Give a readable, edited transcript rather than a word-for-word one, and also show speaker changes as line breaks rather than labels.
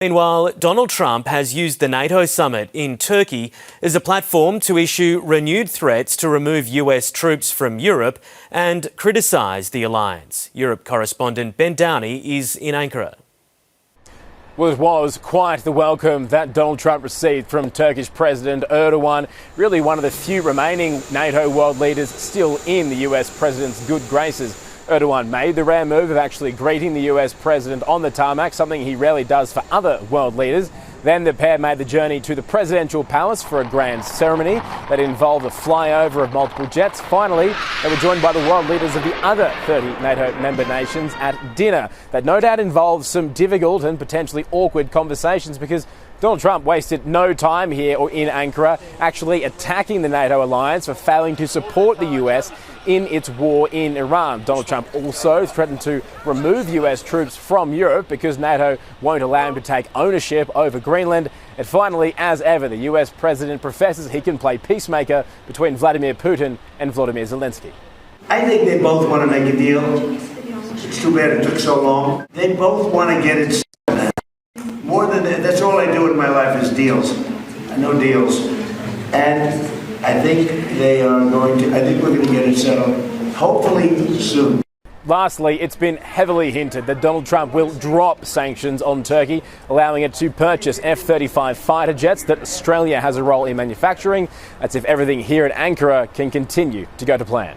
Meanwhile, Donald Trump has used the NATO summit in Turkey as a platform to issue renewed threats to remove US troops from Europe and criticise the alliance. Europe correspondent Ben Downey is in Ankara.
Well, it was quite the welcome that Donald Trump received from Turkish President Erdoğan, really one of the few remaining NATO world leaders still in the US president's good graces. Erdoğan made the rare move of actually greeting the US president on the tarmac, something he rarely does for other world leaders. Then the pair made the journey to the presidential palace for a grand ceremony that involved a flyover of multiple jets. Finally, they were joined by the world leaders of the other 30 NATO member nations at dinner. That no doubt involved some difficult and potentially awkward conversations because Donald Trump wasted no time here or in Ankara actually attacking the NATO alliance for failing to support the US in its war in Iran. Donald Trump also threatened to remove US troops from Europe because NATO won't allow him to take ownership over Greenland. And finally, as ever, the US president professes he can play peacemaker between Vladimir Putin and Volodymyr Zelensky.
I think they both want to make a deal. It's too bad it took so long. They both want to get it settled. More than that, that's all I do in my life is deals. I know deals. And I think we're going to get it settled, hopefully soon.
Lastly, it's been heavily hinted that Donald Trump will drop sanctions on Turkey, allowing it to purchase F-35 fighter jets that Australia has a role in manufacturing. That's if everything here in Ankara can continue to go to plan.